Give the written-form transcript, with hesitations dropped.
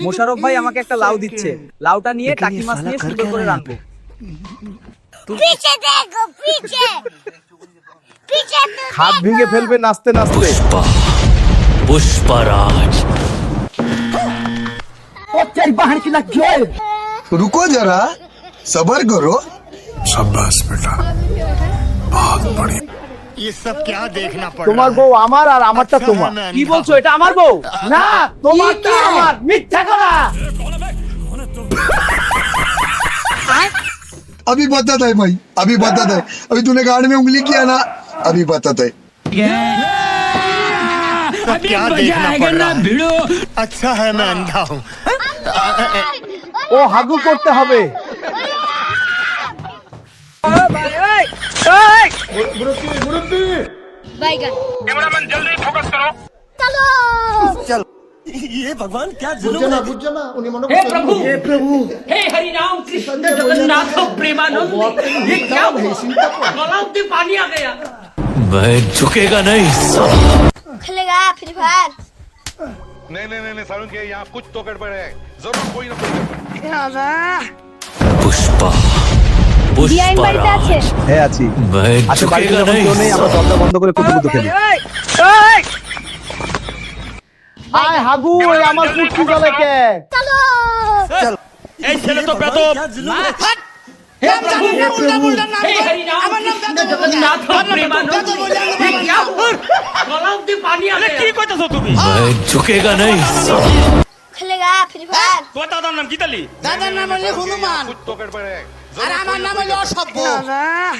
মোশাররফ ভাই আমাকে একটা লাউ দিচ্ছে, লাউটা নিয়ে টাকি মাছ নিয়ে সুন্দর করে রাখবো। पीछे देखो पीछे पीछे तो হাত ভেঙে ফেলবে নাচতে নাচতে। पुष्पराज रुको जरा सबर करो। शाबाश बेटा, बहुत बढ़िया। ये सब क्या देखना पड़ তোমার বউ আমার আর আমারটা তোমার। কি বলছো, এটা আমার বউ? না, তোমারটা আমার। মিথ্যা কথা। अभी बताता है भाई, अभी बताता है। अभी तूने गाड़ में उंगली किया ना, अभी बताता है। सब क्या देखना पड़ रहा है? अच्छा है मैं अंधा हूँ। ও হাগু করতে হবে। बैगन कैमरामैन जल्दी फोकस करो चलो বুঝছো না, বুঝছো না, উনি মনে हे प्रभु, হে প্রভু, हे हरि राम कृष्ण जगन्नाथ प्रेमानंद, ये क्या हुआ? गलाव से पानी आ गया। मैं झुकेगा नहीं साला। खेलेगा फ्री फायर नहीं सारुण के यहाँ कुछ तो गड़बड़ है, जरूर कोई ना कोई गड़बड़। पुष्पा पुष्पराज হ্যাঁ আছি। मैं আচ্ছা বাড়িতে झुकेगा যখন नहीं কেউ নেই, আমরা साला। দরজা বন্ধ করে কুতুকুতু খেলি। আয় হাগু, ওই আমার কুটকি জ্বলে কে? चलो हे प्रभु, हे हरि राम कृष्ण जगन्नाथ प्रेमानंद, ये क्या हुआ? गलाव से पानी आ गया। मैं झुकेगा नहीं साला। खेलेगा फ्री फायर यहाँ कुछ तो गड़बड़ है, जरूर कोई ना कोई गड़बड़।